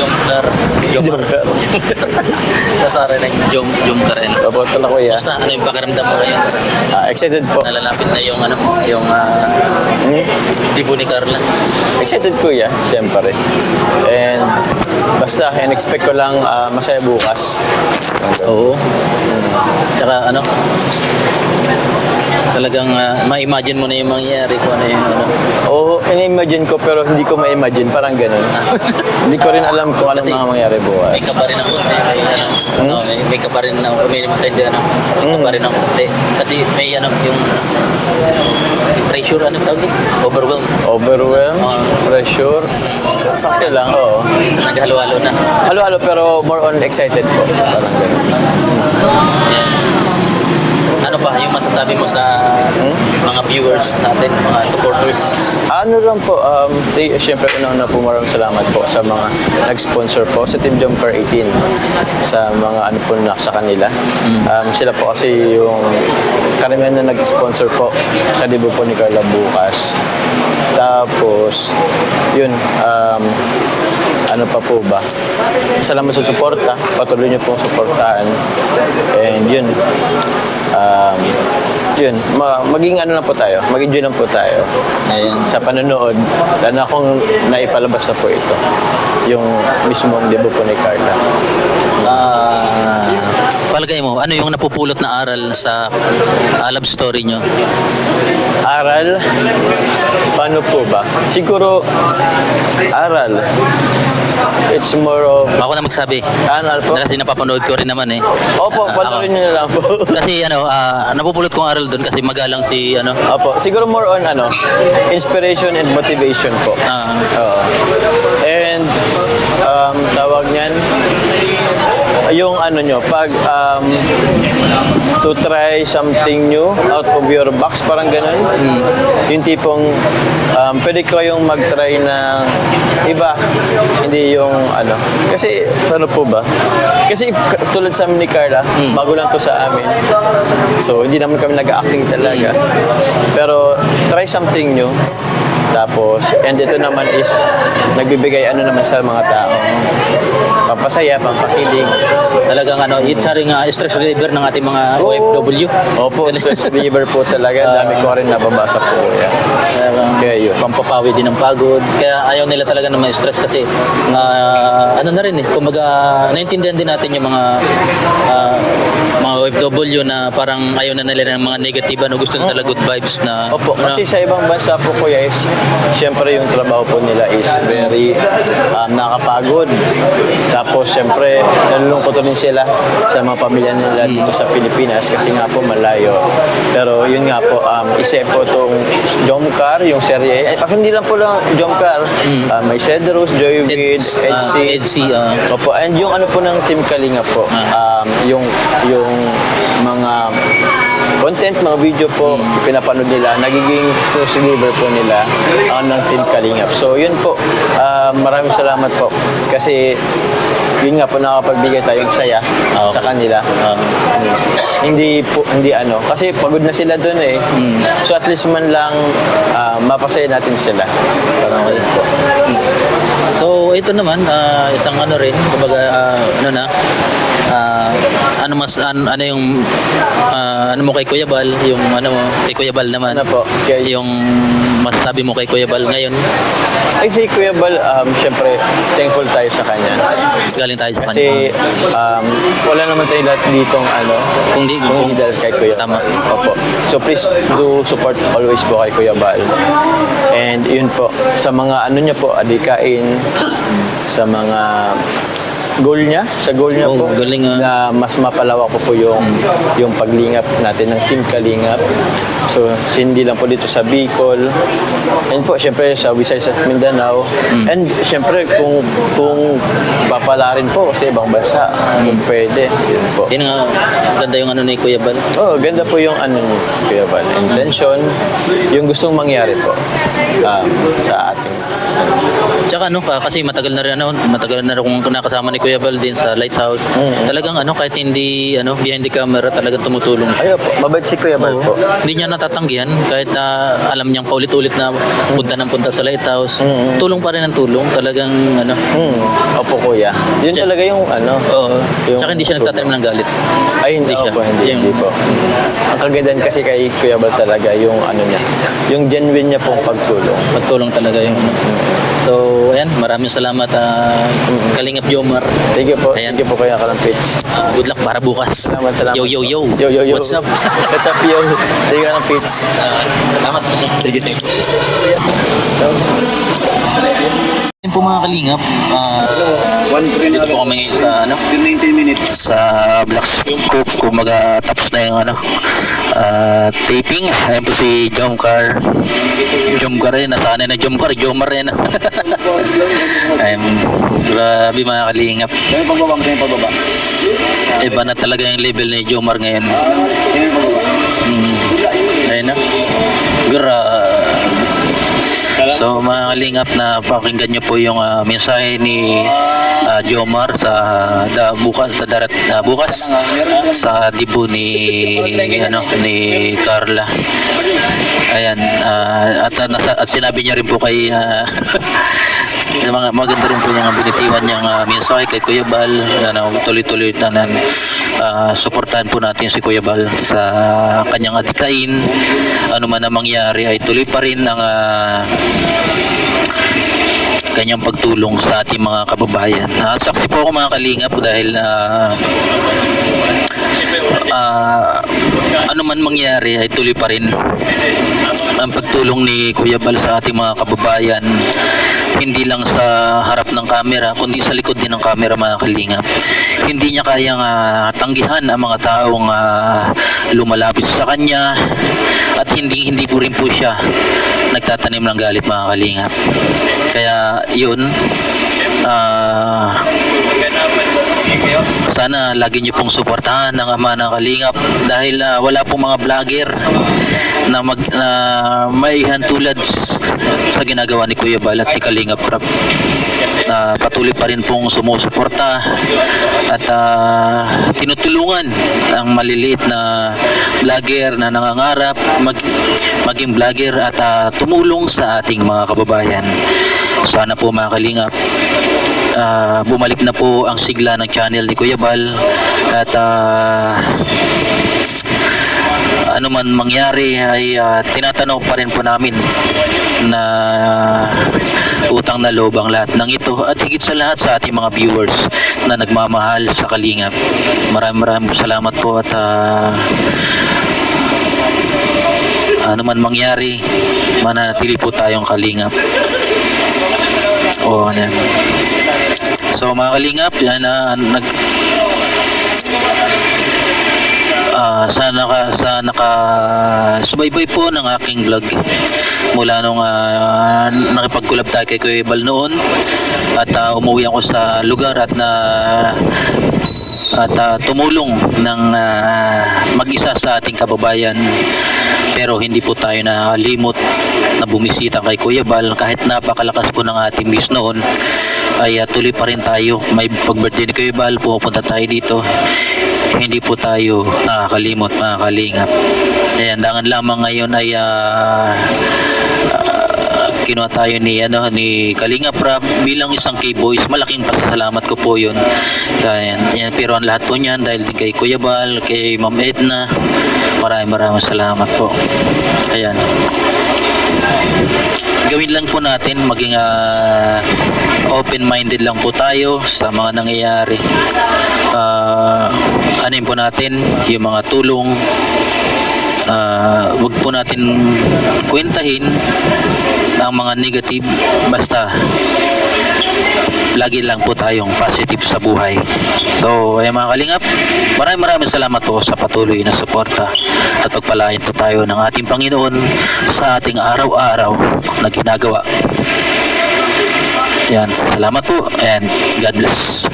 Jomcar. Jomcar. Nasara na yung Jomcar rin. Opo, ito na kuya. Basta, ano yung pakiramdam mo ngayon? Excited po. Nalalapit na yung debut ni Carla. Excited kuya, siyempre. And basta, in-expect ko lang masaya bukas. Oo. Tsaka talagang ma-imagine mo na yung mangyayari kung ano yung Oo, in-imagine ko pero hindi ko ma-imagine, parang ganun. Hindi ko rin alam kung anong Kasi mga mangyari bukas. may ka pa rin ako. May ka pa rin ako. May masay din may ka pa rin ako. Kasi may yung pressure, tawag dito? Overwhelm. Overwhelm, pressure, sakto lang, oo. Naghalo-halo na. Halo-halo pero more on excited po, parang ganun. Yes. Ano pa yung masasabi mo sa mga viewers natin, mga supporters? Ano lang po, siyempre una po maraming salamat po sa mga nag-sponsor po sa Team Jomcar 18 sa mga ano po na sa kanila. Sila po kasi yung karamihan na nag-sponsor po sa debut po ni Carla bukas. Tapos, yun, ano pa po ba? Salamat sa suporta, patuloy niyo pong suportahan. And yun, maging ano na po tayo, mag-enjoy lang po tayo. Ayun, sa panonood, lalo na kung naipalabas na po ito, yung mismong debut po ni Carla. Palagay mo, ano yung napupulot na aral sa love story nyo? Aral? Paano po ba? Siguro, aral. It's more of... Ako na magsabi. Aral po? Kasi napapanood ko rin naman eh. Opo, panoorin nyo na lang po. Kasi napupulot kong aral doon kasi magalang si Opo, siguro more on inspiration and motivation po. Oo. And tawag niyan, yung pag to try something new out of your box, parang ganun. Yung tipong pwede kayong mag-try ng iba, hindi yung kasi ano po ba? Kasi tulad sa amin ni Carla, bago lang to sa amin. So hindi naman kami nag-acting talaga. Pero try something new. Tapos, and ito naman is nagbibigay naman sa mga tao. Pampasaya, pampakilig. Talagang it's a stress reliever ng ating mga OFW. Opo, stress reliever po talaga. Dami ko rin nababasa po. Kaya yun. Pampapawi din ng pagod. Kaya ayaw nila talaga ng mga stress kasi na rin kumbaga naintindihan din natin yung mga OFW na parang ayaw na nila ng mga negative, gusto na talaga good vibes na. Opo, kasi sa ibang bansa po kuya is siyempre yung trabaho po nila is very nakapagod. Tapos siyempre nalulungkot rin sila sa mga pamilya nila dito sa Pilipinas kasi nga po malayo. Pero yun nga po, isa po itong Jomcar, yung serye. Hindi lang po lang Jomcar. May Cedros, Joyvid, EDC. Opo, and yung po ng Team Kalinga po. Yung mga content, mga video po, pinapanood nila, nagiging stress reliever po nila ng Team Kalingap. So yun po, maraming salamat po. Kasi yun nga po, nakapagbigay tayong saya sa kanila. Hindi kasi pagod na sila dun eh. So at least man lang mapasaya natin sila. Parang yun po. So ito naman, isang rin, kumbaga ano mo kay Kuya Bal, yung kay Kuya Bal naman. Ano po? Yung masasabi mo kay Kuya Bal ngayon? Ay, si Kuya Bal, syempre, thankful tayo sa kanya. Galing tayo sa kanya. Kasi, wala naman tayo lahat ditong kung hindi dahil kay Kuya Tama. Bal. Opo. So, please do support always po kay Kuya Bal. And yun po, sa mga niya po, adikain, sa mga goal niya, po, galing, na mas mapalawak po yung paglingap natin ng Team Kalingap. So, hindi lang po dito sa Bicol. And po, syempre sa Visayas at Mindanao. And syempre, kung papala rin po sa ibang bansa, kung pwede, yun po. Yun nga, ganda yung ni Kuya Bal. Ganda po yung ni Kuya Bal. Intention, yung gustong mangyari po sa ating Tsaka kasi matagal na rin kung nakasama ni Kuya Bal din sa Lighthouse. Talagang kahit hindi behind the camera talagang tumutulong. Ayun po, mabait si Kuya Bal po. Hindi niya natatanggihan kahit na alam niyang paulit-ulit na punta sa Lighthouse. Tulong pa rin ang tulong. Talagang Opo kuya. Yun talaga yung Oo. Yung Tsaka hindi siya nagtatanim ng galit. Ay, hindi siya. po, hindi Yung- po. Ang kagandahan kasi kay Kuya Bal talaga yung niya, yung genuine niya pong pagtulong. Magtulong talaga yung So, ayan, maraming salamat Kalingap Jomar. Thank you po. Ayan. Thank you po Kuya Kalampits. Good luck para bukas. Salamat. Yo, yo, yo. Yo, yo, yo. What's up? What's up, yo? Thank you Kalampits. Salamat. Thank you. Yun po mga kalingap, dito po kami ngayon sa 19 minutes. sa Black Scoop, kumaga tapos na yung taping. Ayun po si Jomcar rin, nasanay na Jomar rin. Ayun, grabe mga kalingap, Kaya pagbaba, kaya pagbaba. iba na talaga yung level ni Jomar ngayon. Kaya pagbaba. Ayun na, So mga kalingap, na pakinggan nyo po yung mensahe ni Jomar bukas sa dibo ni Carla. Ayan, at sinabi niya rin po kay maganda rin po niyang binitiwan niyang mensahe kay Kuya Bal. Tuloy-tuloy na suportahan po natin si Kuya Bal sa kanyang adikain. Ano man ang mangyari ay tuloy pa rin ang kanyang pagtulong sa ating mga kababayan. Saksi po ako mga kalingap dahil ano man mangyari ay tuloy pa rin ang pagtulong ni Kuya Bal sa ating mga kababayan, hindi lang sa harap ng kamera kundi sa likod din ng kamera mga kalingap. Hindi niya kayang tanggihan ang mga taong lumalapit sa kanya, at hindi po rin po siya nagtatanim ng galit mga kalingap. Kaya yun, sana lagi niyo pong suportahan ang Ama ng Kalingap dahil wala pong mga vlogger na maihan tulad sa ginagawa ni Kuya Bal at ni Kalingap Rap. Patuloy pa rin pong sumusuporta at tinutulungan ang maliliit na vlogger na nangangarap maging vlogger at tumulong sa ating mga kababayan. Sana po mga Kalingap, bumalik na po ang sigla ng channel ni Kuya Bal, at ano man mangyari ay tinatanaw pa rin po namin na utang na loob ang lahat ng ito, at higit sa lahat sa ating mga viewers na nagmamahal sa Kalingap. Maraming salamat po, at ano man mangyari, mananatili po tayong Kalingap. So mga Kalingap, yan sa nakasubaybay po ng aking vlog mula nung nakipag-collab tayo kay Kuya Bal noon, at umuwi ako sa lugar at tumulong ng mag-isa sa ating kababayan. Pero hindi po tayo nakalimot na bumisita kay Kuya Bal. Kahit napakalakas po ng ating bis noon, ay tuloy pa rin tayo. May pag-birthday ni Kuya Bal, pupunta tayo dito. Hindi po tayo nakakalimot mga kalingap. Ayan, dangan lamang ngayon ay kinuha tayo ni Kalingap Rap bilang isang K-Boys. Malaking pasasalamat ko po yun. Yan, pero ang lahat po niyan dahil din kay Kuya Bal, kay Ma'am Edna. Maraming salamat po. Ayan. Gawin lang po natin, maging open-minded lang po tayo sa mga nangyayari. Anin po natin yung mga tulong. Wag po natin kwentahin ang mga negative, basta lagi lang po tayong positive sa buhay. So ay mga Kalingap, maraming salamat po sa patuloy na suporta, at pagpalain po tayo ng ating Panginoon sa ating araw-araw na ginagawa. Yan, salamat po and God bless.